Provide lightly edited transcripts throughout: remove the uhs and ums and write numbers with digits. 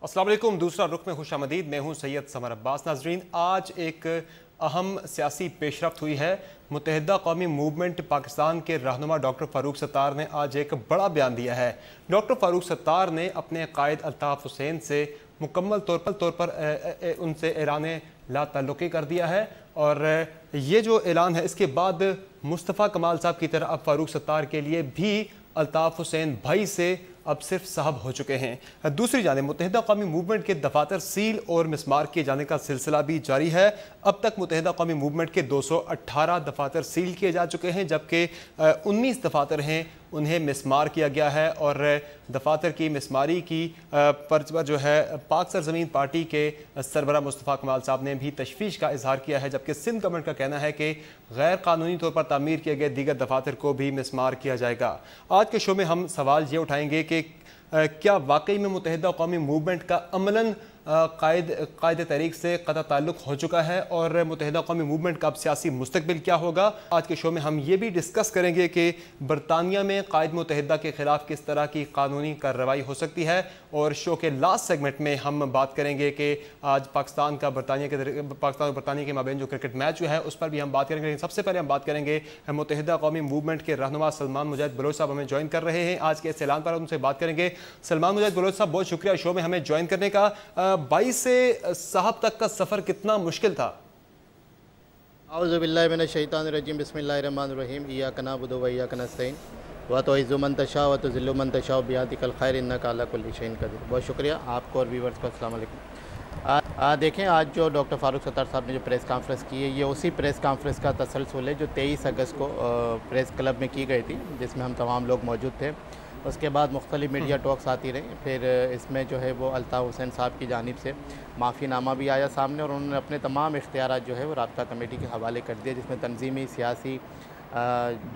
अस्सलाम वालेकुम। दूसरा रुख में खुशामदीद। मैं हूं सैयद समर अब्बास। नाजरीन, आज एक अहम सियासी पेशरफ्त हुई है। मुत्तहिदा कौमी मूवमेंट पाकिस्तान के रहनुमा डॉक्टर फ़ारूक सत्तार ने आज एक बड़ा बयान दिया है। डॉक्टर फ़ारूक सत्तार ने अपने कायद अल्ताफ़ हुसैन से मुकम्मल तौर पर उनसे ऐलान ला ताल्लुक़ी कर दिया है और ये जो ऐलान है इसके बाद मुस्तफ़ा कमाल साहब की तरह अब फ़ारूक सत्तार के लिए भी अल्ताफ़ हुसैन भाई से अब सिर्फ साहब हो चुके हैं। दूसरी जानिब मुत्तहिदा कौमी मूवमेंट के दफातर सील और मिसमार किए जाने का सिलसिला भी जारी है। अब तक मुत्तहिदा कौमी मूवमेंट के 218 दफातर सील किए जा चुके हैं, जबकि 19 दफातर हैं उन्हें मिसमार किया गया है। और दफातर की मिसमारी की पर्च पर जो है पाक सरजमीन पार्टी के सरबरा मुस्तफ़ा कमाल साहब ने भी तशवीश का इजहार किया है, जबकि सिंध गवर्नमेंट का कहना है कि गैर कानूनी तौर पर तामीर किए गए दीगर दफातर को भी मिसमार किया जाएगा। आज के शो में हम सवाल ये उठाएंगे कि क्या वाकई में मुत्तहिदा कौमी मूवमेंट का अमलन कायदे तहरीक से क़ता ताल्लुक़ हो चुका है और मुत्तहिदा कौमी मूवमेंट का अब सियासी मुस्तकबिल क्या होगा। आज के शो में हम ये भी डिस्कस करेंगे कि बरतानिया में कायद मुत्तहिदा के ख़िलाफ़ किस तरह की कानूनी कार्रवाई हो सकती है। और शो के लास्ट सेगमेंट में हम बात करेंगे कि आज पाकिस्तान और बरतानिया के माबेन जो क्रिकेट मैच है उस पर भी हम बात करेंगे। सबसे पहले हम बात करेंगे मुत्तहिदा कौमी मूवमेंट के रहनुमा सलमान मुजाहिद बलोच साहब हमें ज्वाइन कर रहे हैं। आज के इस ऐलान पर उनसे बात करेंगे। सलमान मुजाहिद बलोच साहब, बहुत शुक्रिया शो में हमें ज्वाइन करने का। 22 से साहब तक का सफ़र कितना मुश्किल था? औज़ुबिल्लाहि मिनश्शैतानिर्रजीम, बिस्मिल्लाहिर्रहमानिर्रहीम, इय्याका नअबुदु व इय्याका नस्तईन, व तुइज़्ज़ु मन तशाअ व तुज़िल्लु मन तशाअ बियदिकल खैर, इन्नका अला कुल्लि शैइन क़दीर। बहुत शुक्रिया आपको और व्यूवर्स को अस्सलाम वालेकुम। देखें, आज जो डॉक्टर फ़ारूक सत्तार साहब ने जो प्रेस कॉन्फ्रेंस की है, ये उसी प्रेस कॉन्फ्रेंस का तसलसल है जो 23 अगस्त को प्रेस क्लब में की गई थी, जिसमें हम तमाम लोग मौजूद थे। उसके बाद मुख्तलिफ मीडिया टॉक्स आती रही। फिर इसमें जो है वो अल्ताफ़ हुसैन साहब की जानिब से माफ़ीनामा भी आया सामने और उन्होंने अपने तमाम इख्तियारात जो है वो राब्ता कमेटी के हवाले कर दिए, जिसमें तंजीमी, सियासी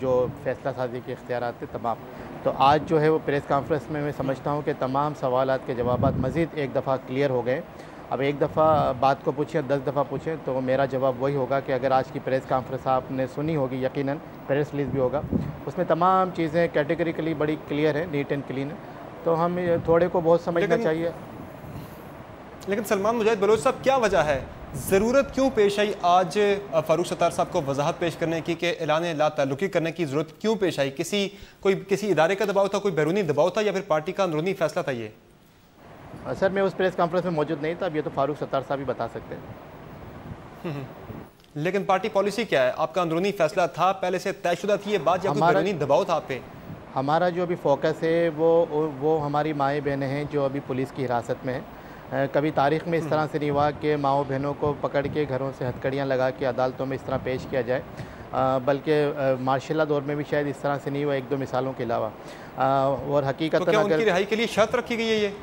जो फ़ैसला साजी के इख्तियारात थे तमाम। तो आज जो है वो प्रेस कॉन्फ्रेंस में मैं समझता हूँ कि तमाम सवालात के जवाबात मज़ीद एक दफ़ा क्लियर हो गए। अब एक दफ़ा बात को पूछें, 10 दफ़ा पूछें, तो मेरा जवाब वही होगा कि अगर आज की प्रेस कॉन्फ्रेंस आपने सुनी होगी, यकीनन प्रेस रिलीज़ भी होगा, उसमें तमाम चीज़ें कैटेगरिकली बड़ी क्लियर है, नीट एंड क्लीन है। तो हम थोड़े को बहुत समझना चाहिए। लेकिन सलमान मुजाहिद बलोच साहब, क्या वजह है, ज़रूरत क्यों पेश आई आज फ़ारूक सत्तार साहब को वजाहत पेश करने की कि ऐलान ला ताल्लुक़ी करने की ज़रूरत क्यों पेश आई? किसी इदारे का दबाव था, कोई बैरूनी दबाव था, या फिर पार्टी का अंदरूनी फ़ैसला था? ये सर, मैं उस प्रेस कॉन्फ्रेंस में मौजूद नहीं था, अब ये तो फ़ारूक सत्तार साहब ही बता सकते हैं। लेकिन पार्टी पॉलिसी क्या है? आपका अंदरूनी फैसला था, पहले से तयशुदा थी ये बात, या कोई बैरूनी दबाव था आप पे? हमारा जो अभी फोकस है वो हमारी माएँ बहनें हैं जो अभी पुलिस की हिरासत में हैं। कभी तारीख़ में इस तरह से नहीं हुआ कि माओ बहनों को पकड़ के घरों से हथकड़ियाँ लगा के अदालतों में इस तरह पेश किया जाए, बल्कि मार्शल दौर में भी शायद इस तरह से नहीं हुआ, 1-2 मिसालों के अलावा। और हकीकत क्या उनकी रिहाई के लिए शर्त रखी गई है? ये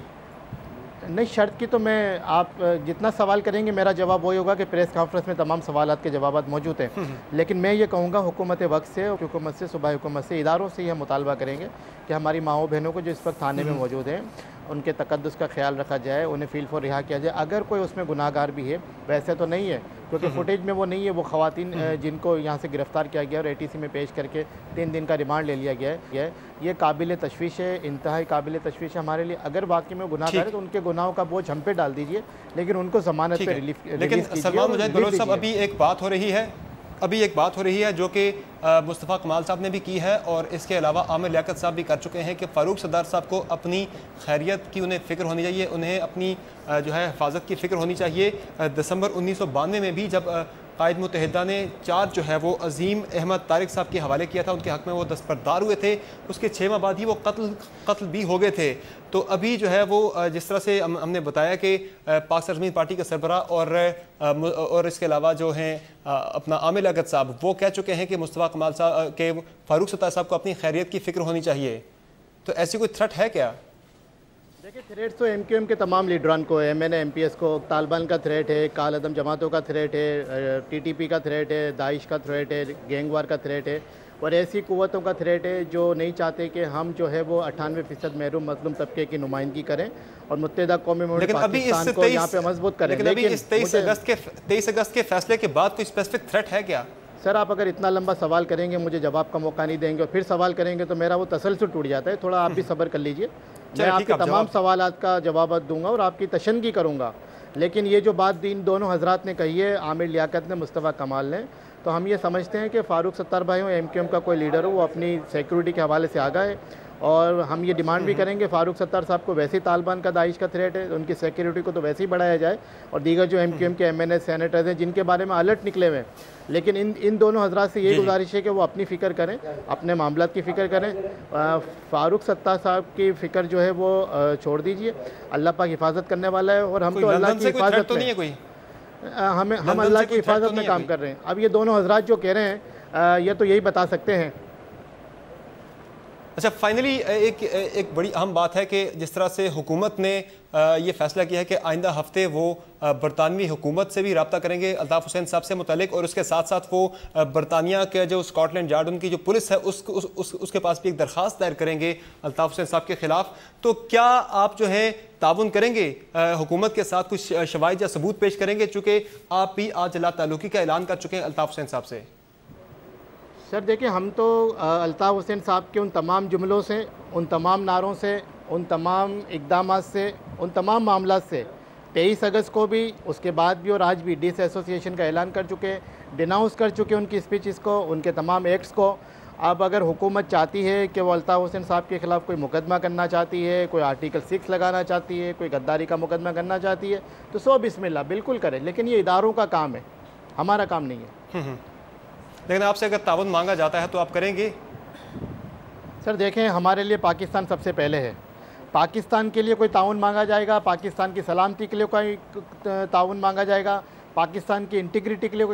नहीं, शर्त की तो मैं, आप जितना सवाल करेंगे मेरा जवाब वही होगा कि प्रेस कॉन्फ्रेंस में तमाम सवालात के जवाब मौजूद हैं। लेकिन मैं ये कहूँगा हुकूमत वक्त से, हुकूमत से, सूबाई हुकूमत से, इदारों से यह मुतालबा करेंगे कि हमारी माओ बहनों को जो इस वक्त थाने में मौजूद हैं उनके तकद्दुस का ख्याल रखा जाए, उन्हें फील फॉर रिहा किया जाए। अगर कोई उसमें गुनाहगार भी है, वैसे तो नहीं है क्योंकि फुटेज में वो नहीं है, वो ख़वातीन जिनको यहाँ से गिरफ़्तार किया गया और ATC में पेश करके 3 दिन का रिमांड ले लिया गया है, ये काबिल तशवीश है, इंतहाई काबिल तशवीश है हमारे लिए। अगर वाकई में गुनाहगार है तो उनके गुनाहों का बोझ हम पे डाल दीजिए, लेकिन उनको ज़मानत पे रिलीफ। लेकिन सलमान मुजाहिद बलोच साहब, अभी एक बात हो रही है जो कि मुस्तफ़ा कमाल साहब ने भी की है और इसके अलावा आमिर लियाकत साहब भी कर चुके हैं कि फ़ारूक सत्तार साहब को अपनी खैरियत की उन्हें फ़िक्र होनी चाहिए, उन्हें अपनी जो है हिफाजत की फ़िक्र होनी चाहिए। दिसंबर 1992 में भी जब कायद मुत्तहिदा ने चार्ज जो है वो अजीम अहमद तारिक साहब के हवाले किया था, उनके हक़ में वो दस्तबरदार हुए थे, उसके 6 माह बाद ही वो कत्ल भी हो गए थे। तो अभी जो है वो जिस तरह से हमने बताया कि पाक सरजमीन पार्टी का सरबरा और इसके अलावा जो हैं अपना आमिर लियाकत साहब, वो कह चुके हैं कि मुस्तफ़ा कमाल साहब के फ़ारूक सत्तार साहब को अपनी खैरियत की फ़िक्र होनी चाहिए। तो ऐसी कोई थ्रेट है क्या? देखिए, थ्रेट तो MQM के तमाम लीडरान को है, मैंने MPS को, तालिबान का थ्रेट है, कालअदम जमातों का थ्रेट है, TTP का थ्रेट है, दाइश का थ्रेट है, गैंगवार का थ्रेट है, और ऐसी कुव्वतों का थ्रेट है जो नहीं चाहते कि हम जो है वो 98% महरूम मजलूम तबके की नुमाइंदगी करें और मुत्तहिदा कौमी मूवमेंट पाकिस्तान को यहाँ पे मजबूत करें। लेकिन इस 23 अगस्त के फैसले के बाद कोई स्पेसिफिक थ्रेट है क्या? सर, आप अगर इतना लंबा सवाल करेंगे, मुझे जवाब का मौका नहीं देंगे और फिर सवाल करेंगे तो मेरा वो तसलसल टूट जाता है। थोड़ा आप भी सब्र कर लीजिए। मैं आपके तमाम सवालात का जवाब दूंगा और आपकी तशन्नी करूंगा। लेकिन ये जो बात इन दोनों हजरात ने कही है, आमिर लियाकत ने, मुस्तफ़ा कमाल ने, तो हम ये समझते हैं कि फ़ारूक सत्तार भाई हो, MQM का कोई लीडर हो, वो अपनी सिक्योरिटी के हवाले से आगा है। और हम ये डिमांड भी करेंगे, फ़ारूक सत्तार साहब को वैसे ही तालिबान का, दाइश का थ्रेट है, उनकी सिक्योरिटी को तो वैसे ही बढ़ाया जाए। और दीगर जो MQM के MNA सेनेटर्स हैं जिनके बारे में अलर्ट निकले हुए हैं, लेकिन इन दोनों हजरात से ये गुजारिश है कि वो अपनी फ़िक्र करें, अपने मामलात की फ़िक्र करें। फ़ारूक सत्तार साहब की फ़िक्र जो है वो छोड़ दीजिए। अल्लाह पाक हिफाजत करने वाला है और हम तो अल्लाह की हिफाजत में, हम अल्लाह की हिफाजत में काम कर रहे हैं। अब ये दोनों हजरात जो कह रहे हैं ये तो यही बता सकते हैं। अच्छा, फाइनली एक बड़ी अहम बात है कि जिस तरह से हुकूमत ने ये फैसला किया है कि आइंदा हफ्ते वो बरतानवी हुकूमत से भी रब्ता करेंगे अल्ताफ़ हुसैन साहब से मुतालिक, और उसके साथ साथ वो बरतानिया के जो स्कॉटलैंड यार्ड उनकी जो पुलिस है उसके पास भी एक दरख्वास्त दायर करेंगे अल्ताफ़ हुसैन साहब के ख़िलाफ़। तो क्या आप जो है ताउन करेंगे हुकूमत के साथ, कुछ शवाहिद या सबूत पेश करेंगे, चूँकि आप भी आज ला ताल्लुकी का ऐलान कर चुके हैं अल्ताफ़ हुसैन साहब से? सर देखिए, हम तो अल्ताफ़ हुसैन साहब के उन तमाम जुमलों से, उन तमाम नारों से, उन तमाम इक़दामात से, उन तमाम मामलात से 23 अगस्त को भी, उसके बाद भी और आज भी डिसएसोसिएशन का ऐलान कर चुके, डिनाउंस कर चुके उनकी स्पीचेस को, उनके तमाम एक्ट्स को। अब अगर हुकूमत चाहती है कि वो अल्ताफ़ हुसैन साहब के ख़िलाफ़ कोई मुकदमा करना चाहती है, कोई आर्टिकल 6 लगाना चाहती है, कोई गद्दारी का मुकदमा करना चाहती है, तो सो बिस्मिल्लाह, बिल्कुल करें। लेकिन ये इदारों का काम है, हमारा काम नहीं है। लेकिन आपसे अगर ताउन मांगा जाता है तो आप करेंगे? सर देखें, हमारे लिए पाकिस्तान सबसे पहले है। पाकिस्तान के लिए कोई ताउन मांगा जाएगा, पाकिस्तान की सलामती के लिए कोई ताउन मांगा जाएगा, पाकिस्तान की इंटीग्रिटी के लिए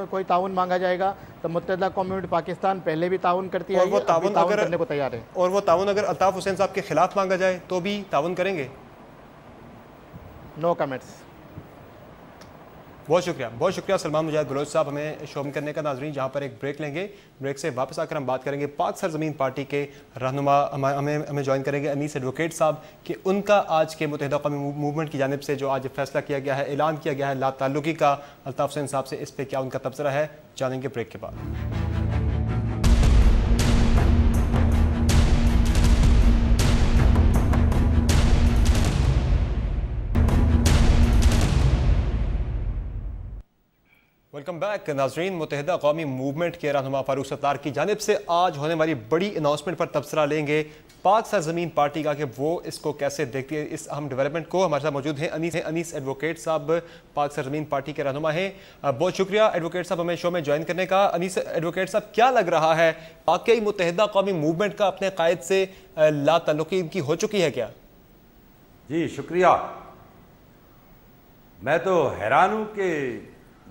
कोई ताउन मांगा जाएगा, तो मुत्तहिदा कौम पाकिस्तान पहले भी ताउन करती है, वो ताउन करने को तैयार है। और वो ताउन अगर अल्ताफ़ हुसैन साहब के खिलाफ मांगा जाए तो भी ताउन करेंगे? No comments. बहुत शुक्रिया सलमान मुजाहिद बलोच साहब हमें शो में करने का। नाजरीन, जहाँ पर एक ब्रेक लेंगे, ब्रेक से वापस आकर हम बात करेंगे पाक सरजमीन पार्टी के रहनुमा हमें ज्वाइन करेंगे अनीस एडवोकेट साहब कि उनका आज के मुत्तहिदा कौमी मूवमेंट की जानिब से जो आज फैसला किया गया है, ऐलान किया गया है ला ताल्लुकी का अल्ताफ़ हुसैन साहब से, इस पर क्या उनका तबसरा है, जानेंगे ब्रेक के बाद। वेलकम बैक नाजरीन। मुत्तहिदा कौमी मूवमेंट के रहनुमा फ़ारूक सत्तार की जानिब से आज होने वाली बड़ी अनाउंसमेंट पर तबसरा लेंगे पाक सरजमीन पार्टी का कि वो इसको कैसे देखती है, इस अहम डेवलपमेंट को। हमारे साथ मौजूद हैं अनीस एडवोकेट साहब, पाक सरजमीन पार्टी के रहनुमा हैं। बहुत शुक्रिया एडवोकेट साहब हमें शो में ज्वाइन करने का। अनीस एडवोकेट साहब, क्या लग रहा है, वाकई मुत्तहिदा कौमी मूवमेंट का अपने कायद से ला ताल्लुकी इनकी हो चुकी है क्या? जी शुक्रिया। मैं तो हैरान हूँ कि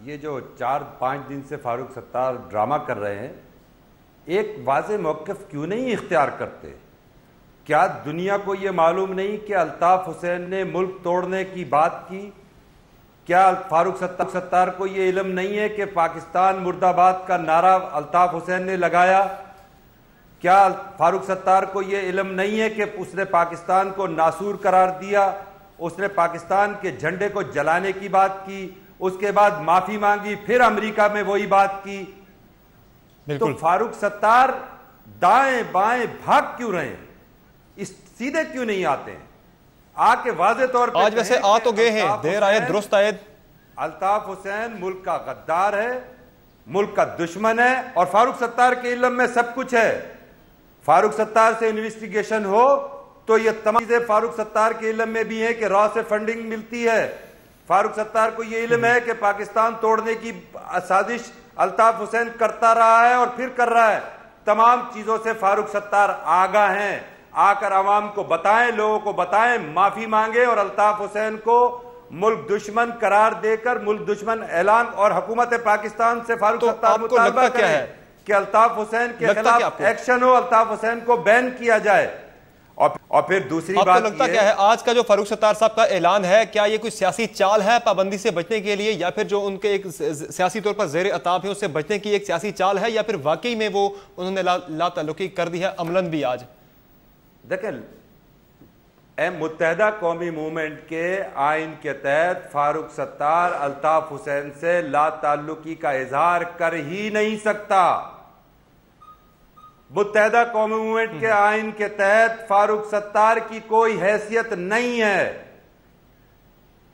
ये जो 4-5 दिन से फारूक सत्तार ड्रामा कर रहे हैं, एक वाज़ेह मौक़िफ़ क्यों नहीं इख्तियार करते? क्या दुनिया को ये मालूम नहीं कि अल्ताफ़ हुसैन ने मुल्क तोड़ने की बात की? क्या फारूक सत्तार को ये इल्म नहीं है कि पाकिस्तान मुर्दाबाद का नारा अल्ताफ़ हुसैन ने लगाया? क्या फारूक सत्तार को ये इल्म नहीं है कि उसने पाकिस्तान को नासूर करार दिया? उसने पाकिस्तान के झंडे को जलाने की बात की, उसके बाद माफी मांगी, फिर अमेरिका में वही बात की। तो फारूक सत्तार दाएं बाएं भाग क्यों रहे हैं? इस सीधे क्यों नहीं आते हैं? आके वाज़े तौर पर आज वैसे आ तो गए हैं, देर आए दुरुस्त आए। अल्ताफ हुसैन मुल्क का गद्दार है, मुल्क का दुश्मन है, और फारूक सत्तार के इल्म में सब कुछ है। फारूक सत्तार से इन्वेस्टिगेशन हो तो ये तमाम चीजें फारूक सत्तार के इल्म में भी है कि रॉ से फंडिंग मिलती है। फारूक सत्तार को यह इल्म है कि पाकिस्तान तोड़ने की साजिश अल्ताफ हुसैन करता रहा है और फिर कर रहा है। तमाम चीजों से फारूक सत्तार आगाह हैं। आकर आवाम को बताएं, लोगों को बताएं, माफी मांगे और अल्ताफ हुसैन को मुल्क दुश्मन करार देकर मुल्क दुश्मन ऐलान और हुकूमत पाकिस्तान से फारूक सत्तार मुतालबा करें कि अल्ताफ हुसैन के खिलाफ एक्शन हो, अल्ताफ हुसैन को बैन किया जाए। और फिर दूसरी बात लगता क्या है, आज का जो फारूक सत्तार साहब का ऐलान है, क्या ये कोई सियासी चाल है पाबंदी से बचने के लिए, या फिर जो उनके एक सियासी तौर पर जेर अताब है उससे बचने की एक सियासी चाल है, या फिर वाकई में वो उन्होंने ला ताल्लुकी कर दी है अमलन भी? आज देखें, मुत्तहिदा कौमी मूवमेंट के आइन के तहत फारूक सत्तार अल्ताफ हुसैन से ला ताल्लुकी का इजहार कर ही नहीं सकता। मुत्तहिदा कौमी मूवमेंट के आइन के तहत फारूक सत्तार की कोई हैसियत नहीं है।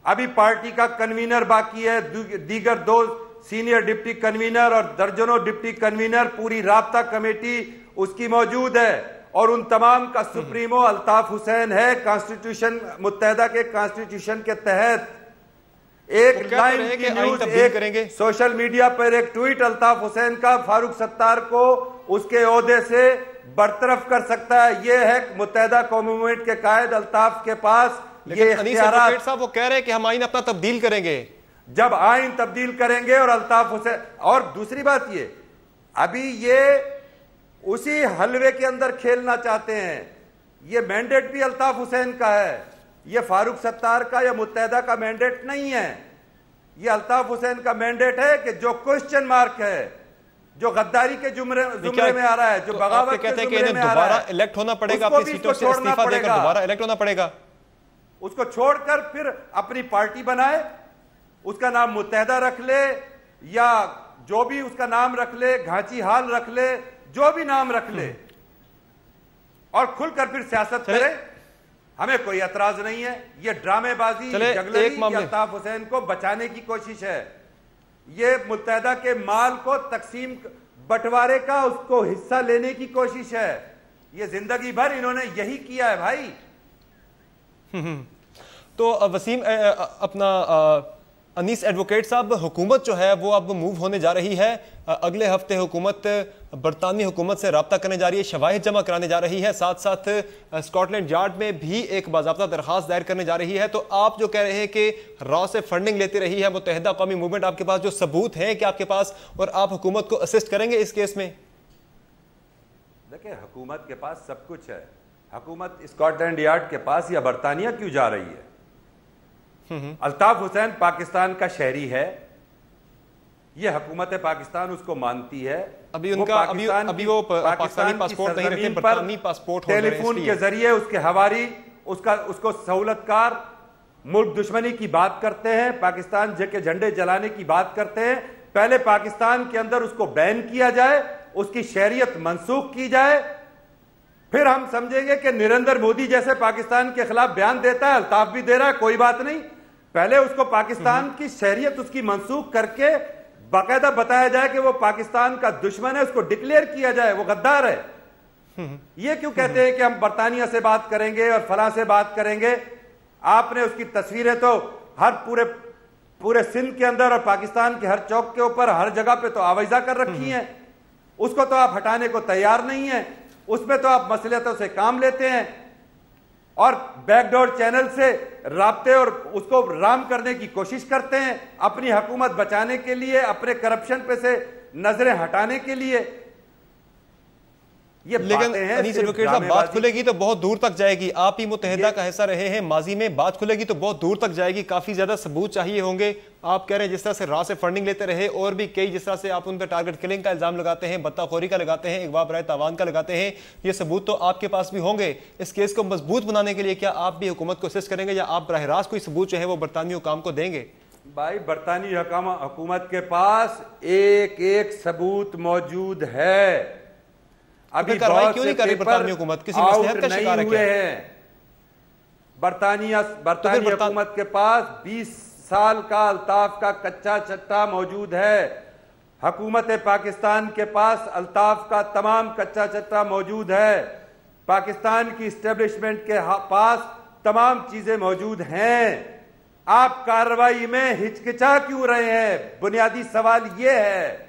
अभी पार्टी का कन्वीनर बाकी है, दीगर 2 सीनियर डिप्टी कन्वीनर और दर्जनों डिप्टी कन्वीनर, पूरी राब्ता कमेटी उसकी मौजूद है और उन तमाम का सुप्रीमो अल्ताफ हुसैन है। कॉन्स्टिट्यूशन, मुत्तहिदा के कॉन्स्टिट्यूशन के तहत एक लाइन की न्यूज, एक सोशल मीडिया पर एक ट्वीट अल्ताफ हुसैन का फारूक सत्तार को उसके ओहदे से बरतरफ कर सकता है। यह है मुत्तहिदा कौमी मूवमेंट के कायद अल्ताफ के पास ये इख्तियारात। साहब वो कह रहे हैं कि हम आइन अपना तब्दील करेंगे। जब आइन तब्दील करेंगे और अल्ताफ हुसैन, और दूसरी बात ये, अभी ये उसी हलवे के अंदर खेलना चाहते हैं। ये मैंडेट भी अल्ताफ हुसैन का है, ये फारूक सत्तार का या मुत्तहिदा का मैंडेट नहीं है। ये अल्ताफ हुसैन का मैंडेट है कि जो क्वेश्चन मार्क है, जो गद्दारी के जुमरे में आ रहा है, जो बगावत के जुमरे में आ रहा है, इलेक्ट होना पड़ेगा, अपनी सीटों से इस्तीफा देकर दोबारा इलेक्ट होना पड़ेगा। उसको छोड़कर फिर अपनी पार्टी बनाए, उसका नाम मुत्तहिदा रख ले या जो भी उसका नाम रख ले, घाची हाल रख ले, जो भी नाम रख ले, और खुलकर फिर सियासत करे। हमें कोई एतराज नहीं है। ये ड्रामेबाजी, जगलरी अल्ताफ हुसैन को बचाने की कोशिश है। ये मुत्तहिदा के माल को तकसीम, बंटवारे का उसको हिस्सा लेने की कोशिश है। ये जिंदगी भर इन्होंने यही किया है भाई। तो वसीम, अपना अनीस एडवोकेट साहब, हुकूमत जो है वो अब मूव होने जा रही है। अगले हफ्ते हुकूमत बरतानी हुकूमत से रब्ता करने जा रही है, शवाहिद जमा कराने जा रही है, साथ साथ स्कॉटलैंड यार्ड में भी एक बाज़ाब्ता दरखास्त दायर करने जा रही है। तो आप जो कह रहे हैं कि रॉ से फंडिंग लेती रही है मुत्तहिदा कौमी मूवमेंट, आपके पास जो सबूत है कि आपके पास, और आप हुकूमत को असिस्ट करेंगे इस केस में? देखिए, हुकूमत के पास सब कुछ है। हुकूमत स्कॉटलैंड यार्ड के पास या बरतानिया क्यों जा रही है? अल्ताफ हुसैन पाकिस्तान का शहरी है, यह हुकूमत पाकिस्तान उसको मानती है। अभी उनका अभी वो पाकिस्तानी पासपोर्ट नहीं रखते, बरतानी पासपोर्ट, टेलीफोन के जरिए उसके हवारी उसको सहूलतकार मुल्क दुश्मनी की बात करते हैं, पाकिस्तान के झंडे जलाने की बात करते हैं। पहले पाकिस्तान के अंदर उसको बैन किया जाए, उसकी शहरियत मनसूख की जाए, फिर हम समझेंगे कि नरेंद्र मोदी जैसे पाकिस्तान के खिलाफ बयान देता है, अल्ताफ भी दे रहा है, कोई बात नहीं। पहले उसको पाकिस्तान की शहरियत उसकी मनसूख करके बाकायदा बताया जाए कि वो पाकिस्तान का दुश्मन है, उसको डिक्लेयर किया जाए वो गद्दार है। ये क्यों कहते हैं कि हम बरतानिया से बात करेंगे और फला से बात करेंगे? आपने उसकी तस्वीरें तो हर पूरे सिंध के अंदर और पाकिस्तान के हर चौक के ऊपर, हर जगह पे तो आवाजा कर रखी हैं। उसको तो आप हटाने को तैयार नहीं है। उसमें तो आप मसलियतों से काम लेते हैं और बैकडोर चैनल से राब्ते और उसको राम करने की कोशिश करते हैं, अपनी हुकूमत बचाने के लिए, अपने करप्शन पे से नजरें हटाने के लिए। ये लेकिन अनीस एडवोकेट साहब, बात खुलेगी तो बहुत दूर तक जाएगी। आप ही मुत्तहिदा का हिस्सा रहे हैं माजी में, बात खुलेगी तो बहुत दूर तक जाएगी, काफी ज्यादा सबूत चाहिए होंगे। आप कह रहे हैं जिस तरह से रॉ से फंडिंग लेते रहे, और भी कई जिस तरह से आप उन पर टारगेट किलिंग का इल्जाम लगाते हैं, बत्ताखोरी का लगाते हैं, अगवा बराए तावान का लगाते हैं, ये सबूत तो आपके पास भी होंगे। इस केस को मजबूत बनाने के लिए क्या आप भी हुकूमत को असिस्ट करेंगे या आप बराह रास्त कोई सबूत जो है वो बरतानी हुकाम को देंगे? भाई, बरतानी हुकूमत के पास एक एक सबूत मौजूद है। अभी कार्रवाई क्यों नहीं कर रही बरतानी हुकूमत? किसी मसलहत का शिकार है क्या? बरतानी हुकूमत के पास 20 साल का अल्ताफ का कच्चा चट्टा मौजूद है। हुकूमत पाकिस्तान के पास अल्ताफ का तमाम कच्चा चट्टा मौजूद है। पाकिस्तान की इस्टेब्लिशमेंट के पास तमाम चीजें मौजूद हैं। आप कार्रवाई में हिचकिचा क्यों रहे हैं? बुनियादी सवाल यह है।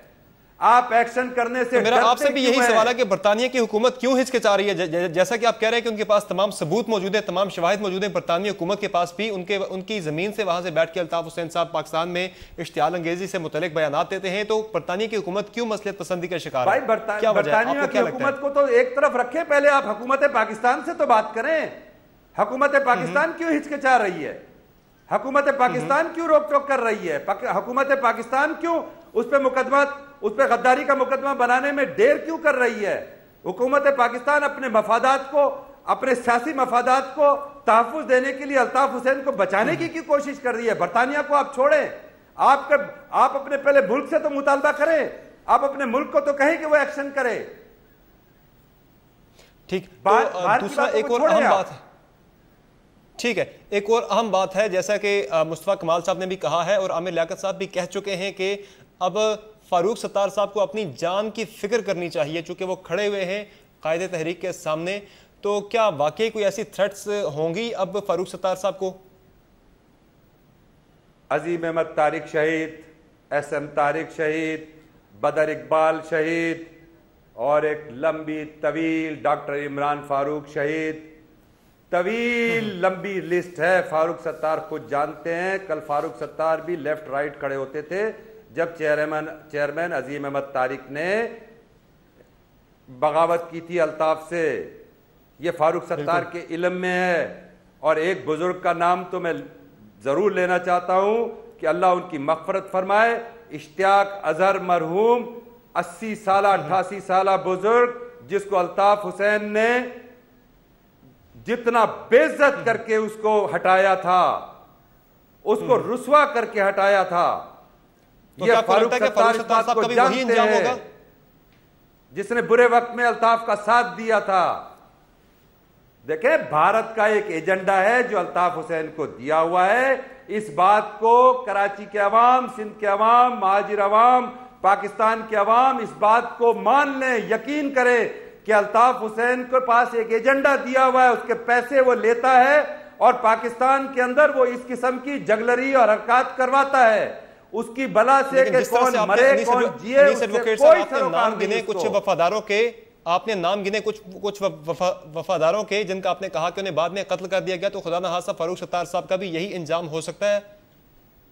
आप एक्शन करने से मेरा आपसे भी यही सवाल है कि बरतानिया की हुकूमत क्यों हिचकिचा रही है? जैसा कि आप कह रहे हैं कि उनके पास तमाम सबूत मौजूद है, तमाम शवाहिद मौजूद है, बरतानिया हुकूमत के पास भी उनकी जमीन से वहां से बैठ के अल्ताफ हुसैन साहब पाकिस्तान में इश्तियाल अंगेजी से मुतल्लिक बयानात देते हैं, तो बरतानिया की हुकूमत क्यों मसलियत पसंदी का शिकार है? बरतानिया की हुकूमत को तो एक तरफ रखे, पहले आप हुकूमत पाकिस्तान से तो बात करें। हुकूमत पाकिस्तान क्यों हिचकिचा रही है? हुकूमत पाकिस्तान क्यों रोक टोक कर रही है? हुकूमत पाकिस्तान क्यों उस पर गद्दारी का मुकदमा बनाने में देर क्यों कर रही है? हुकूमत पाकिस्तान अपने मफादात को, अपने सियासी मफादात को तहफ़्फ़ुज़ देने के लिए अल्ताफ हुसैन को बचाने की कोशिश कर रही है। बरतानिया को आप छोड़ें, आप अपने पहले मुल्क से तो मुतालबा करें, आप अपने मुल्क को तो कहें कि वो एक्शन करे। ठीक, तो दूसरा एक और अहम बात है, ठीक है, एक और अहम बात है, जैसा कि मुस्तफा कमाल साहब ने भी कहा है और आमिर लियाकत साहब भी कह चुके हैं कि अब फारूक सत्तार साहब को अपनी जान की फिक्र करनी चाहिए, चूंकि वो खड़े हुए हैं कायदे तहरीक के सामने। तो क्या वाकई कोई ऐसी थ्रेट्स होंगी अब फारूक सत्तार साहब को? अजीम अहमद तारिक शहीद, SM तारिक शहीद, बदर इकबाल शहीद और एक लंबी तवील डॉक्टर इमरान फारूक शहीद, तवील लंबी लिस्ट है। फारूक सत्तार खुद जानते हैं, कल फारूक सत्तार भी लेफ्ट राइट खड़े होते थे जब चेयरमैन अजीम अहमद तारिक ने बगावत की थी अल्ताफ से। ये फारूक सत्तार के इल्म में है। और एक बुजुर्ग का नाम तो मैं जरूर लेना चाहता हूं कि अल्लाह उनकी मग़फ़िरत फरमाए, इश्तियाक अजहर मरहूम, 80 साल 88 साल बुजुर्ग, जिसको अल्ताफ हुसैन ने जितना बेइज्जत करके उसको हटाया था, उसको रुस्वा करके हटाया था। तो ये फारूक सत्तार इस बात को जानते हैं, जिसने बुरे वक्त में अल्ताफ का साथ दिया था। देखें, भारत का एक एजेंडा है जो अल्ताफ हुसैन को दिया हुआ है। इस बात को कराची के अवाम, सिंध के अवाम, महाजिर अवाम, पाकिस्तान के अवाम इस बात को मान लें, यकीन करें कि अल्ताफ हुसैन के पास एक एजेंडा दिया हुआ है, उसके पैसे वो लेता है और पाकिस्तान के अंदर वो इस किस्म की जगलरी और हरकत करवाता है। उसकी बला से कि कौन मरे कौन जिए, आपने नाम गिने कुछ वफादारों के, आपने नाम गिने कुछ वफादारों के जिनका आपने कहा कि उन्हें बाद में कत्ल कर दिया गया, तो खुदा न खास्ता फारूक सत्तार साहब का भी यही इंजाम हो सकता है?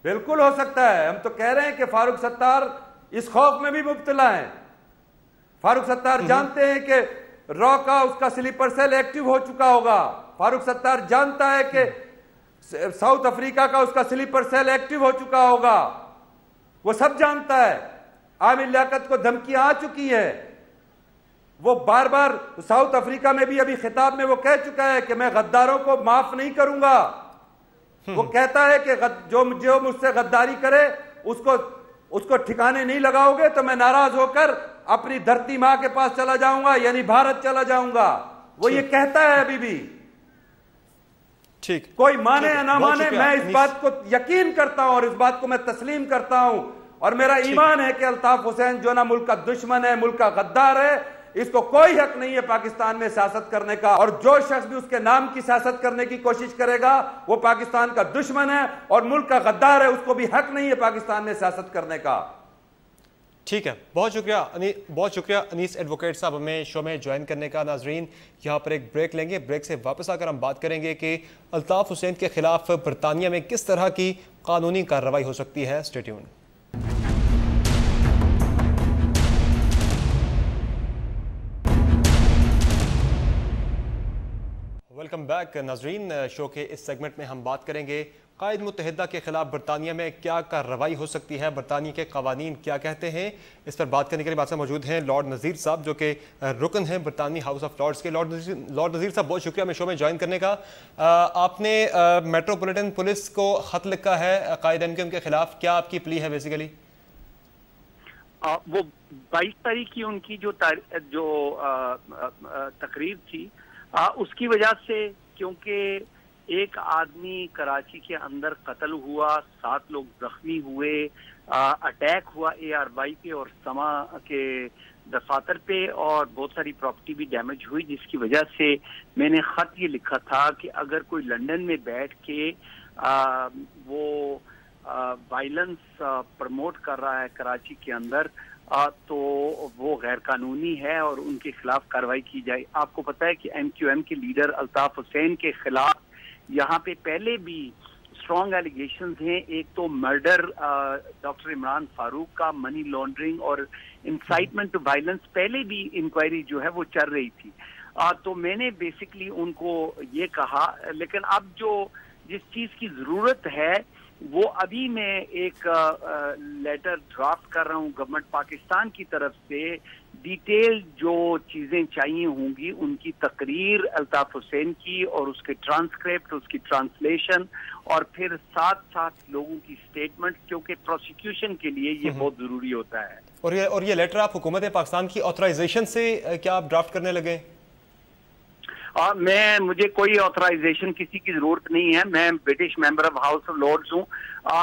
बिल्कुल हो सकता है। हम तो कह रहे हैं कि फारूक सत्तार इस खौफ में भी मुब्तला है। फारूक सत्तार जानते हैं कि रॉ का उसका स्लीपर सेल एक्टिव हो चुका होगा। फारूक सत्तार जानता है कि साउथ अफ्रीका का उसका स्लीपर सेल एक्टिव हो चुका होगा। वो सब जानता है। आमिर लियाकत को धमकियां आ चुकी है। वो बार बार साउथ अफ्रीका में भी अभी खिताब में वो कह चुका है कि मैं गद्दारों को माफ नहीं करूंगा। वो कहता है कि जो मुझसे गद्दारी करे उसको ठिकाने नहीं लगाओगे तो मैं नाराज होकर अपनी धरती मां के पास चला जाऊंगा, यानी भारत चला जाऊंगा। वो ये कहता है अभी भी। ठीक, कोई माने या ना माने, मैं इस बात को यकीन करता हूं और इस बात को मैं तस्लीम करता हूं और मेरा ईमान है कि अल्ताफ हुसैन जो ना मुल्क का दुश्मन है, मुल्क का गद्दार है, इसको कोई हक नहीं है पाकिस्तान में सियासत करने का। और जो शख्स भी उसके नाम की सियासत करने की कोशिश करेगा वो पाकिस्तान का दुश्मन है और मुल्क का गद्दार है, उसको भी हक नहीं है पाकिस्तान में सियासत करने का। ठीक है, बहुत शुक्रिया अनीस एडवोकेट साहब हमें शो में ज्वाइन करने का। नाजरीन, यहाँ पर एक ब्रेक लेंगे, ब्रेक से वापस आकर हम बात करेंगे कि अल्ताफ हुसैन के खिलाफ बरतानिया में किस तरह की कानूनी कार्रवाई हो सकती है। Stay tuned. वेलकम बैक नाजरीन। शो के इस सेगमेंट में हम बात करेंगे कायद मुत्तहिदा के खिलाफ बरतानिया में क्या कार्रवाई हो सकती है, बरतानिया के कवानीन क्या कहते हैं। इस पर बात करने के लिए बात से मौजूद हैं लॉर्ड नज़ीर साहब, जो कि रुकन हैं बरतानिया हाउस ऑफ लॉर्ड्स के। लॉर्ड नज़ीर साहब, बहुत शुक्रिया हमें शो में ज्वाइन करने का। आपने मेट्रोपॉलिटन पुलिस को ख़त लिखा है कायद एमक्यूएम के खिलाफ, क्या आपकी प्ली है बेसिकली? वो 22 तारीख की उनकी जो तकरीर थी, उसकी वजह से, क्योंकि एक आदमी कराची के अंदर कत्ल हुआ, 7 लोग जख्मी हुए, अटैक हुआ ARY पे और समा के दफातर पे, और बहुत सारी प्रॉपर्टी भी डैमेज हुई, जिसकी वजह से मैंने खत ये लिखा था कि अगर कोई लंदन में बैठ के वो वायलेंस प्रमोट कर रहा है कराची के अंदर, तो वो गैर कानूनी है और उनके खिलाफ कार्रवाई की जाए। आपको पता है कि MQM के लीडर अल्ताफ हुसैन के खिलाफ यहाँ पे पहले भी स्ट्रॉन्ग एलिगेशंस हैं। एक तो मर्डर डॉक्टर इमरान फारूक का, मनी लॉन्ड्रिंग और इंसाइटमेंट टू वायलेंस, पहले भी इंक्वायरी जो है वो चल रही थी। तो मैंने बेसिकली उनको ये कहा, लेकिन अब जिस चीज़ की ज़रूरत है वो अभी मैं एक लेटर ड्राफ्ट कर रहा हूँ गवर्नमेंट पाकिस्तान की तरफ से। डिटेल जो चीज़ें चाहिए होंगी, उनकी तकरीर अल्ताफ हुसैन की और उसके ट्रांसक्रिप्ट, उसकी ट्रांसलेशन, और फिर साथ लोगों की स्टेटमेंट, क्योंकि प्रोसिक्यूशन के लिए ये बहुत ज़रूरी होता है। और ये लेटर आप हुकूमत पाकिस्तान की ऑथराइजेशन से क्या आप ड्राफ्ट करने लगे? मुझे कोई ऑथराइजेशन किसी की जरूरत नहीं है। मैं British member of House of Lords हूँ।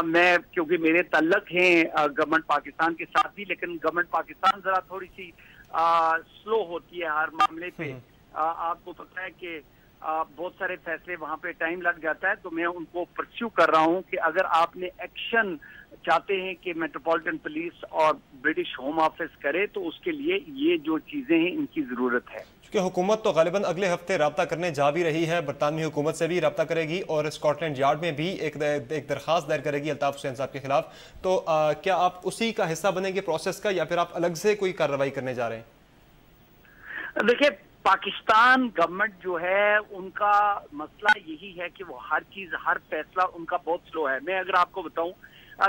मैं क्योंकि मेरे ताल्लुक हैं गवर्नमेंट पाकिस्तान के साथ भी, लेकिन गवर्नमेंट पाकिस्तान जरा थोड़ी सी स्लो होती है हर मामले पे। आपको पता है कि बहुत सारे फैसले वहां पे टाइम लग जाता है, तो मैं उनको परस्यू कर रहा हूं कि अगर आपने एक्शन चाहते हैं कि मेट्रोपॉलिटन पुलिस और ब्रिटिश होम ऑफिस करे तो उसके लिए ये जो चीजें हैं इनकी जरूरत है। क्योंकि हुकूमत तो गालिबन अगले हफ्ते रब्ता करने जा भी रही है, बरतानवी हुकूमत से भी रब्ता करेगी और स्कॉटलैंड यार्ड में भी एक दरखास्त दायर करेगी अल्ताफ हुसैन साहब के खिलाफ। तो क्या आप उसी का हिस्सा बनेंगे प्रोसेस का, या फिर आप अलग से कोई कार्रवाई करने जा रहे हैं? देखिए, पाकिस्तान गवर्नमेंट जो है उनका मसला यही है कि वो हर चीज, हर फैसला उनका बहुत स्लो है। मैं अगर आपको बताऊं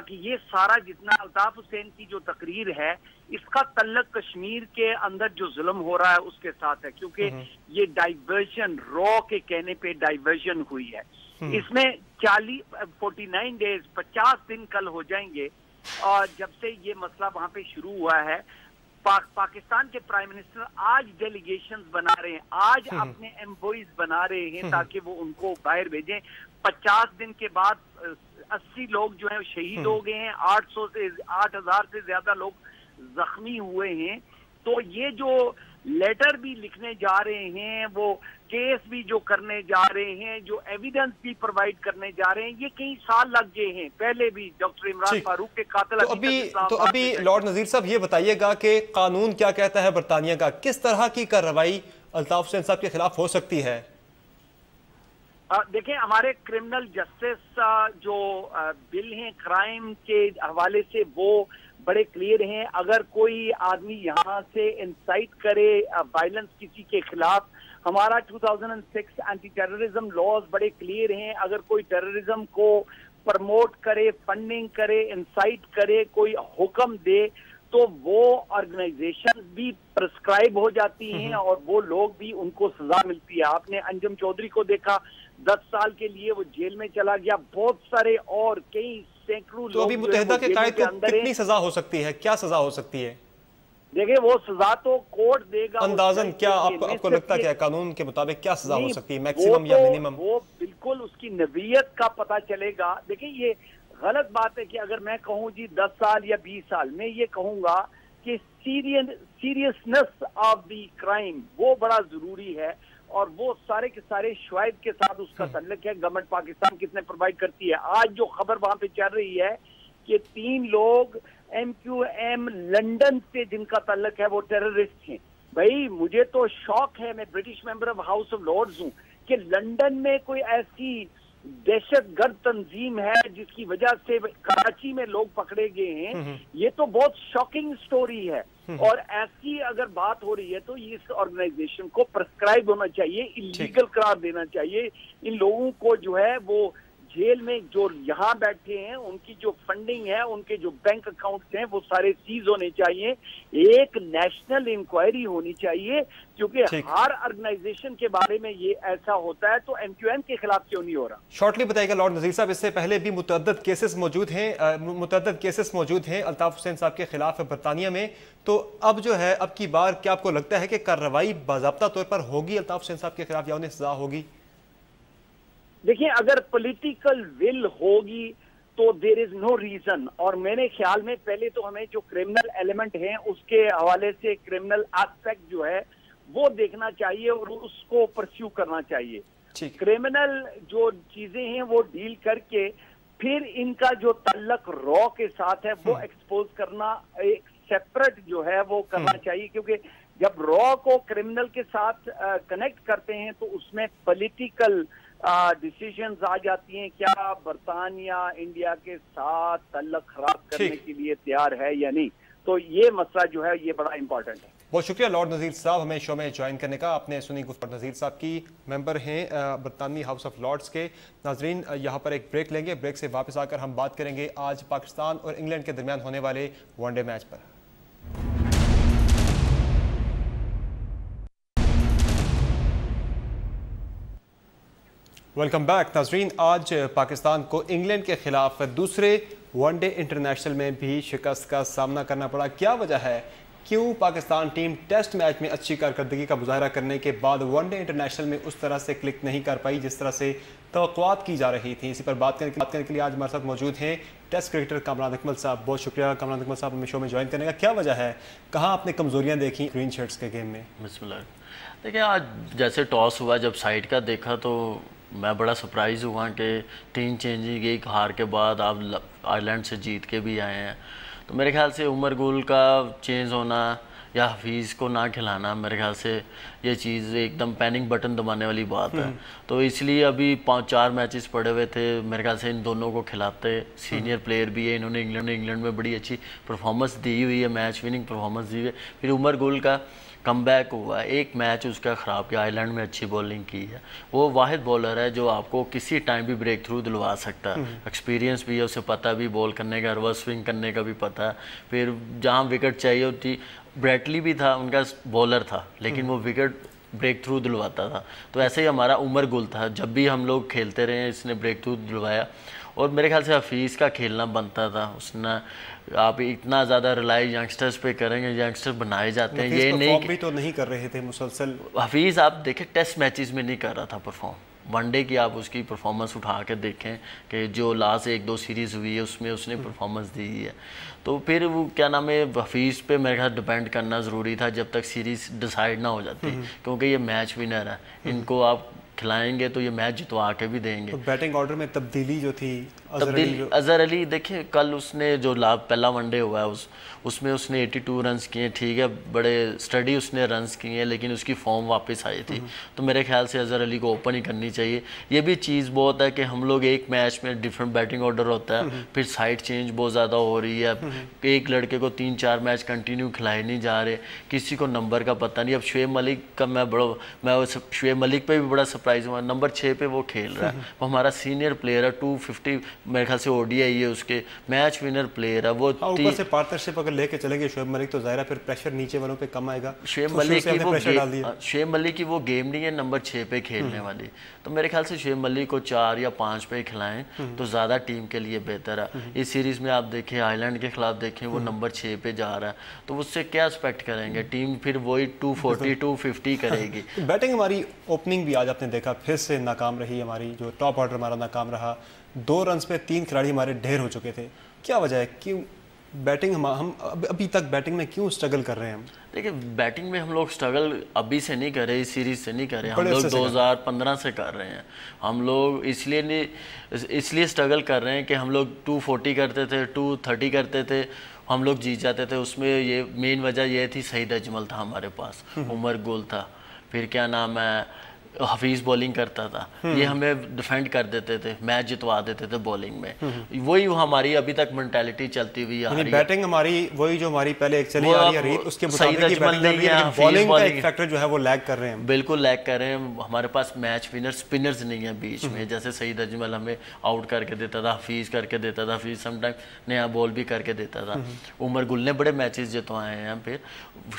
कि ये सारा जितना अल्ताफ हुसैन की जो तकरीर है इसका तल्लक कश्मीर के अंदर जो जुल्म हो रहा है उसके साथ है, क्योंकि ये डाइवर्जन रॉ के कहने पे डाइवर्जन हुई है। इसमें 49 डेज 50 दिन कल हो जाएंगे और जब से ये मसला वहां पे शुरू हुआ है। पाकिस्तान के प्राइम मिनिस्टर आज डेलीगेशंस बना रहे हैं, आज अपने एम्बॉयज बना रहे हैं ताकि वो उनको बाहर भेजें। 50 दिन के बाद 80 लोग जो है शहीद हो गए हैं, 8,000 से ज्यादा लोग जख्मी हुए हैं। तो ये जो लेटर भी लिखने जा रहे हैं, वो केस भी जो करने जा रहे हैं, जो एविडेंस भी प्रोवाइड करने जा रहे हैं, ये कई साल लग गए हैं। पहले भी डॉक्टर इमरान फारूक के कातिल तो अभी लॉर्ड नजीर साहब ये बताइएगा कि कानून क्या कहता है बरतानिया का, किस तरह की कार्रवाई अल्ताफ हुसैन साहब के खिलाफ हो सकती है? देखिए, हमारे क्रिमिनल जस्टिस जो बिल हैं क्राइम के हवाले से वो बड़े क्लियर हैं। अगर कोई आदमी यहाँ से इंसाइट करे वायलेंस किसी के खिलाफ, हमारा 2006 एंटी टेररिज्म लॉज बड़े क्लियर हैं। अगर कोई टेररिज्म को प्रमोट करे, फंडिंग करे, इंसाइट करे, कोई हुक्म दे, तो वो ऑर्गेनाइजेशन भी प्रिस्क्राइब हो जाती हैं और वो लोग भी, उनको सजा मिलती है। आपने अंजुम चौधरी को देखा, 10 साल के लिए वो जेल में चला गया। बहुत सारे और कई सैकड़ों लोग। तो अभी मुत्तहिदा के कायद को कितनी सजा हो सकती है, क्या सजा हो सकती है? देखिए, वो सजा तो कोर्ट देगा। अंदाजन क्या आपको लगता है कानून के मुताबिक क्या सजा हो सकती है, मैक्सिमम या मिनिमम? वो बिल्कुल उसकी नवीयत का पता चलेगा। देखिए, ये गलत बात है कि अगर मैं कहूँ जी 10 साल या 20 साल, मैं ये कहूंगा कि सीरियसनेस ऑफ द क्राइम वो बड़ा जरूरी है और वो सारे के सारे शवाहिद के साथ उसका तल्लुक है। गवर्नमेंट पाकिस्तान कितने प्रोवाइड करती है। आज जो खबर वहां पे चल रही है कि 3 लोग MQM लंदन से जिनका तल्लुक है वो टेररिस्ट हैं। भाई, मुझे तो शौक है, मैं British member of House of Lords हूँ, कि लंदन में कोई ऐसी दहशतगर्द तंजीम है जिसकी वजह से कराची में लोग पकड़े गए हैं। ये तो बहुत शॉकिंग स्टोरी है और ऐसी अगर बात हो रही है तो इस ऑर्गेनाइजेशन को प्रिस्क्राइब होना चाहिए, इलीगल करार देना चाहिए। इन लोगों को जो है वो जेल में जो यहाँ बैठे हैं उनकी जो फंडिंग है, उनके जो बैंक अकाउंट्स हैं, वो सारे सीज होने चाहिए। एक नेशनल इंक्वायरी होनी चाहिए, क्योंकि हर ऑर्गेनाइजेशन के बारे में ये ऐसा होता है, तो MQM के खिलाफ क्यों नहीं हो रहा? शॉर्टली बताइएगा लॉर्ड नजीर साहब, इससे पहले भी मुतअद्दिद केसेस मौजूद हैं अल्ताफ हुसैन साहब के खिलाफ बरतानिया में, तो अब जो है अब की बार क्या आपको लगता है कि कार्रवाई बाज़ाब्ता तौर पर होगी अल्ताफ हुसैन साहब के खिलाफ या उन्हें सजा होगी? देखिए, अगर पॉलिटिकल विल होगी तो देयर इज नो रीजन। और मेरे ख्याल में पहले तो हमें जो क्रिमिनल एलिमेंट है उसके हवाले से क्रिमिनल एस्पेक्ट जो है वो देखना चाहिए और उसको परस्यू करना चाहिए। क्रिमिनल जो चीजें हैं वो डील करके फिर इनका जो तल्लक रॉ के साथ है वो एक्सपोज करना एक सेपरेट जो है वो करना चाहिए, क्योंकि जब रॉ को क्रिमिनल के साथ कनेक्ट करते हैं तो उसमें पॉलिटिकल डिसीजंस आ जाती हैं। क्या बरतानिया इंडिया के साथ तल्लक खराब करने के लिए तैयार है या नहीं? तो ये मसला जो है ये बड़ा इंपॉर्टेंट है। बहुत शुक्रिया लॉर्ड नजीर साहब हमें शो में ज्वाइन करने का। आपने सुनी गुफ्तगू नजीर साहब की, मेंबर हैं बरतानवी हाउस ऑफ लॉर्ड्स के। नाजरीन, यहाँ पर एक ब्रेक लेंगे, ब्रेक से वापस आकर हम बात करेंगे आज पाकिस्तान और इंग्लैंड के दरमियान होने वाले वनडे मैच पर। वेलकम बैक नाजरीन। आज पाकिस्तान को इंग्लैंड के खिलाफ दूसरे वनडे इंटरनेशनल में भी शिकस्त का सामना करना पड़ा। क्या वजह है क्यों पाकिस्तान टीम टेस्ट मैच में अच्छी कारकर्दगी का मुजाहरा करने के बाद वनडे इंटरनेशनल में उस तरह से क्लिक नहीं कर पाई जिस तरह से तवक्कुआत की जा रही थी। इसी पर बात करने के लिए आज हमारे साथ मौजूद हैं टेस्ट क्रिकेटर कामरान अकमल साहब। बहुत शुक्रिया कामरान अकमल साहब हमें शो में ज्वाइन करने का। क्या वजह है, कहाँ आपने कमजोरियाँ देखी ग्रीन शर्ट्स के गेम में? बिस्मिल्लाह। देखिए आज जैसे टॉस हुआ, जब साइड का देखा तो मैं बड़ा सरप्राइज़ हुआ कि 3 चेंजिंग एक हार के बाद आप आयरलैंड से जीत के भी आए हैं। तो मेरे ख्याल से उमर गुल का चेंज होना या हफीज़ को ना खिलाना, मेरे ख्याल से ये चीज़ एकदम पैनिक बटन दबाने वाली बात है। तो इसलिए अभी 5-4 मैचेस पड़े हुए थे, मेरे ख्याल से इन दोनों को खिलाते। सीनियर प्लेयर भी है, इन्होंने इंग्लैंड में बड़ी अच्छी परफॉर्मेंस दी हुई है, मैच विनिंग परफॉर्मेंस दी हुई है। फिर उमर गुल का कमबैक हुआ, एक मैच उसका ख़राब किया, आयरलैंड में अच्छी बॉलिंग की है। वो वाहिद बॉलर है जो आपको किसी टाइम भी ब्रेक थ्रू दिलवा सकता है। एक्सपीरियंस भी है, उसे पता भी बॉल करने का, रिवर्स स्विंग करने का भी पता है। फिर जहाँ विकेट चाहिए होती, ब्रेटली भी था उनका बॉलर था, लेकिन वो विकेट ब्रेक थ्रू दिलवाता था। तो ऐसे ही हमारा उमर गुल था, जब भी हम लोग खेलते रहे इसने ब्रेक थ्रू दिलवाया। और मेरे ख्याल से हफीज़ का खेलना बनता था। उसने आप इतना ज़्यादा रिलाई यंगस्टर्स पे करेंगे, यंगस्टर बनाए जाते हैं, ये नहीं भी तो नहीं कर रहे थे मुसलसल। हफीज़ आप देखें टेस्ट मैचेस में नहीं कर रहा था परफॉर्म, वनडे की आप उसकी परफॉर्मेंस उठा के देखें कि जो लास्ट 1-2 सीरीज़ हुई है उसमें उसने परफॉर्मेंस दी है। तो फिर वो क्या नाम है, हफीज़ पे मेरे ख्याल डिपेंड करना ज़रूरी था जब तक सीरीज़ डिसाइड ना हो जाती, क्योंकि ये मैच विनर है, इनको आप खिलाएंगे तो ये मैच जितवा के भी देंगे। तो बैटिंग ऑर्डर में तब्दीली जो थी, अजहर अली देखिए कल उसने जो पहला वनडे हुआ है उसमें उसने 82 रन्स किए, ठीक है, बड़े स्टडी उसने रन्स किए हैं, लेकिन उसकी फॉर्म वापस आई थी। तो मेरे ख्याल से अजहर अली को ओपन ही करनी चाहिए। ये भी चीज़ बहुत है कि हम लोग एक मैच में डिफरेंट बैटिंग ऑर्डर होता है, फिर साइड चेंज बहुत ज़्यादा हो रही है। एक लड़के को 3-4 मैच कंटिन्यू खिलाए नहीं जा रहे, किसी को नंबर का पता नहीं। अब शुएब मलिक का मैं शुएब मलिक पे भी बड़ा सरप्राइज हुआ, नंबर 6 पे वो खेल रहा है। वो हमारा सीनियर प्लेयर है, 250 मेरे ख्याल से ODI है उसके, मैच विनर प्लेयर है वो। ऊपर से पार्टनरशिप अगर लेके चलेंगे शुएब मलिक तो ज़ाहिर फिर प्रेशर नीचे वालों पे कम आएगा। शुएब मलिक की वो गेम नहीं है नंबर 6 पे खेलने वाली। तो मेरे ख्याल से शुएब मलिक को 4 या 5 पे खिलाएं तो ज़्यादा टीम के लिए बेहतर है। इस सीरीज़ में आप देखें आयरलैंड के खिलाफ देखें वो नंबर 6 पे जा रहा है, तो उससे क्या एक्सपेक्ट करेंगे, टीम फिर वही 240-250 करेगी। बैटिंग हमारी ओपनिंग भी आज आपने देखा फिर से नाकाम रही, हमारी जो टॉप ऑर्डर हमारा नाकाम रहा। 2 रन्स पे 3 खिलाड़ी हमारे ढेर हो चुके थे। क्या वजह है, क्यों बैटिंग हम अभी तक बैटिंग में क्यों स्ट्रगल कर रहे हैं? हम देखिए बैटिंग में हम लोग स्ट्रगल अभी से नहीं कर रहे, इस सीरीज से नहीं कर रहे, हम लोग 2015 से कर रहे हैं। हम लोग इसलिए स्ट्रगल कर रहे हैं कि हम लोग 240 करते थे, 230 करते थे, हम लोग जीत जाते थे। उसमें ये मेन वजह ये थी, सईद अजमल था हमारे पास, उमर गुल था, फिर क्या नाम है हफीज़ बॉलिंग करता था, ये हमें डिफेंड कर देते थे, मैच जितवा देते थे बॉलिंग में। वही हमारी अभी तक मेंटालिटी चलती हुई आ रही है। बैटिंग हमारी वही जो हमारी पहले एक चली आ रही है, उसके मुताबिक बॉलिंग का एक फैक्टर जो है वो लैग कर रहे हैं, बिल्कुल लैग कर रहे हैं। हमारे पास मैच विनर स्पिनर्स नहीं है बीच में, जैसे सईद अजमल हमें आउट करके देता था, हफीज़ करके देता था, हफीज़ समटाइम नया बॉल भी करके देता था। उमर गुल ने बड़े मैचेस जितवाए हैं। फिर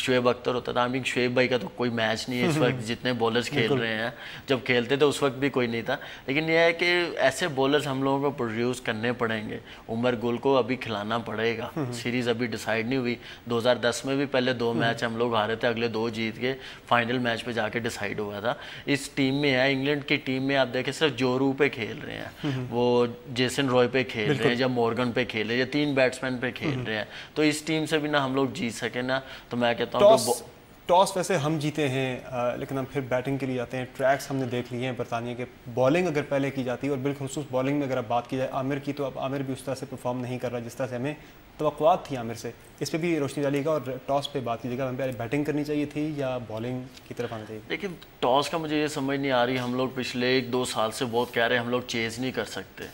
शुएब अख्तर होता था, आई शुएब भाई का तो कोई मैच नहीं है इस वक्त, जितने बॉलर्स खेल रहे हैं, जब खेलते थे उस वक्त भी कोई नहीं था। लेकिन यह है कि ऐसे बॉलर्स हम लोगों को प्रोड्यूस करने पड़ेंगे। उमर गुल को अभी खिलाना पड़ेगा, सीरीज़ अभी डिसाइड नहीं हुई। 2010 में भी पहले 2 मैच हम लोग हारे थे, अगले 2 जीत के फाइनल मैच पे जाके डिसाइड हुआ था। इस टीम में है, इंग्लैंड की टीम में आप देखें सिर्फ जोरू पे खेल रहे हैं, वो जेसन रॉय पे खेल रहे हैं या मॉर्गन पे खेल रहे हैं, या 3 बैट्समैन पे खेल रहे हैं। तो इस टीम से भी ना हम लोग जीत सके ना, तो मैं कहता हूँ टॉस वैसे हम जीते हैं, लेकिन हम फिर बैटिंग के लिए जाते हैं। ट्रैक्स हमने देख लिए हैं बरतानिया के, बॉलिंग अगर पहले की जाती है और बिलखुसूस बॉलिंग में अगर आप बात की जाए आमिर की, तो अब आमिर भी उस तरह से परफॉर्म नहीं कर रहा जिस तरह से हमें तवक्कुआत थी आमिर से। इस पर भी रोशनी डालिएगा और टॉस पे बात कीजिएगा, हमें पहले बैटिंग करनी चाहिए थी या बॉलिंग की तरफ आना चाहिए? देखिए टॉस का मुझे ये समझ नहीं आ रही, हम लोग पिछले 1-2 साल से बहुत कह रहे हैं हम लोग चेज़ नहीं कर सकते।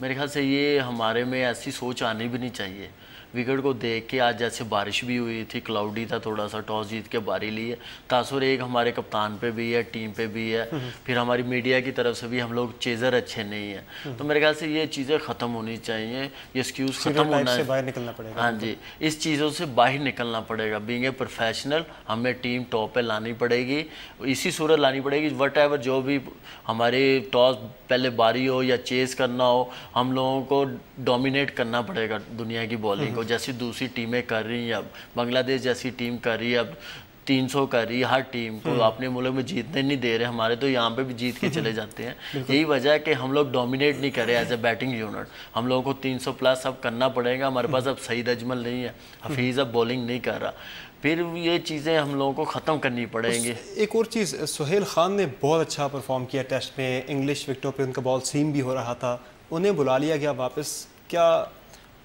मेरे ख्याल से ये हमारे में ऐसी सोच आनी भी नहीं चाहिए। विकेट को देख के आज जैसे बारिश भी हुई थी, क्लाउडी था थोड़ा सा, टॉस जीत के बारी ली है, तासुर एक हमारे कप्तान पे भी है, टीम पे भी है, फिर हमारी मीडिया की तरफ से भी हम लोग चेज़र अच्छे नहीं हैं। तो मेरे ख्याल से ये चीज़ें ख़त्म होनी चाहिए, ये एक्सक्यूज़ ख़त्म होना है, बाहर निकलना पड़ेगा। हाँ जी, इस चीज़ों से बाहर निकलना पड़ेगा। बीइंग ए प्रोफेशनल हमें टीम टॉप पे लानी पड़ेगी, इसी सूरत लानी पड़ेगी। वट एवर जो भी हमारे टॉस पहले बारी हो या चेज़ करना हो, हम लोगों को डोमिनेट करना पड़ेगा दुनिया की बॉलिंग को। को, जैसी दूसरी टीमें कर रही हैं। अब बांग्लादेश जैसी टीम कर रही है, अब 300 कर रही है हर टीम को, अपने मुल्क में जीतने नहीं दे रहे, हमारे तो यहाँ पे भी जीत के चले जाते हैं। यही वजह है कि हम लोग डोमिनेट नहीं कर रहे एज ए बैटिंग यूनिट। हम लोगों को 300 प्लस अब करना पड़ेगा। हमारे पास अब सईद अजमल नहीं है, हफीज़ अब बॉलिंग नहीं कर रहा, फिर ये चीज़ें हम लोगों को ख़त्म करनी पड़ेंगी। एक और चीज़, सुहेल खान ने बहुत अच्छा परफॉर्म किया टेस्ट में, इंग्लिश विकेटों पे उनका बॉल सीम भी हो रहा था, उन्हें बुला लिया गया वापस। क्या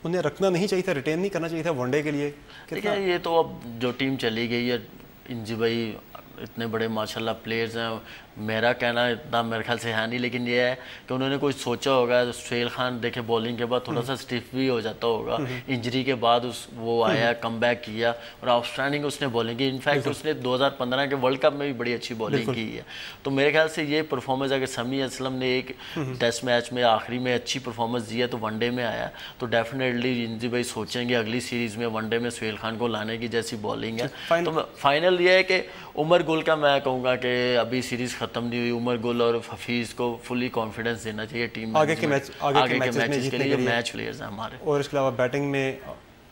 उन्हें रखना नहीं चाहिए था, रिटेन नहीं करना चाहिए था वनडे के लिए? देखिए ये तो अब जो टीम चली गई है, इंजी भाई इतने बड़े माशाल्लाह प्लेयर्स हैं, मेरा कहना इतना मेरे ख्याल से है नहीं, लेकिन ये है कि उन्होंने कुछ सोचा होगा। सुहेल खान देखे बॉलिंग के बाद थोड़ा सा स्टिफ भी हो जाता होगा, इंजरी के बाद वो आया, कम बैक किया और आउटस्टैंडिंग उसने बॉलिंग की। इनफैक्ट उसने 2015 के वर्ल्ड कप में भी बड़ी अच्छी बॉलिंग की है। तो मेरे ख्याल से ये परफॉर्मेंस, अगर समी असलम ने एक टेस्ट मैच में आखिरी में अच्छी परफॉर्मेंस दी है तो वनडे में आया, तो डेफिनेटली इंजी भाई सोचेंगे अगली सीरीज़ में वनडे में सुहेल खान को लाने की, जैसी बॉलिंग है। तो फाइनल ये है कि उमर गुल का मैं कहूँगा कि अभी सीरीज़ ख़त्म नहीं हुई, उमर गुल और हफीज़ को फुली कॉन्फिडेंस देना चाहिए टीम आगे के मैचेस के लिए। मैच प्लेयर्स हैं हमारे। और इसके अलावा बैटिंग में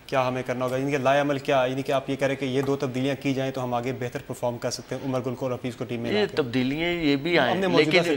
क्या हमें करना होगा, यानी कि लाएअमल क्या, यानी कि आप ये कह रहे हैं कि ये 2 तब्दीलियां की जाएं तो हम आगे बेहतर परफॉर्म कर सकते हैं, उमर गुल को और हफीज़ को टीम में? ये तब्दीलियां ये भी आए,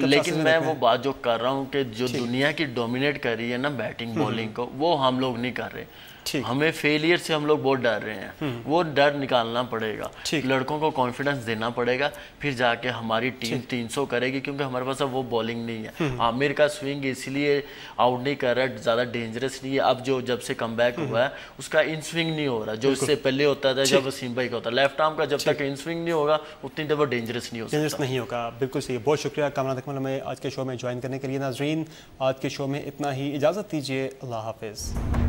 लेकिन मैं वो बात जो कर रहा हूँ कि जो दुनिया की डोमिनेट कर रही है ना बैटिंग बॉलिंग को, वो हम लोग नहीं कर रहे। हमें फेलियर से हम लोग बहुत डर रहे हैं, वो डर निकालना पड़ेगा। लड़कों को कॉन्फिडेंस देना पड़ेगा, फिर जाके हमारी टीम 300 करेगी, क्योंकि हमारे पास अब वो बॉलिंग नहीं है। आमिर का स्विंग इसलिए आउट नहीं कर रहा, ज़्यादा डेंजरस नहीं है। अब जो जब से कम बैक हुआ है उसका इन स्विंग नहीं हो रहा, जो इससे पहले होता था जब वसीम भाई का होता। लेफ्ट आर्म का जब तक इन स्विंग नहीं होगा उतनी देर वो डेंजरस नहीं होगा। बिल्कुल सही, बहुत शुक्रिया कामरान अकमल हमें आज के शो में ज्वाइन करने के लिए। नाज़रीन, आज के शो में इतना ही, इजाज़त दीजिए, अल्लाह हाफिज़।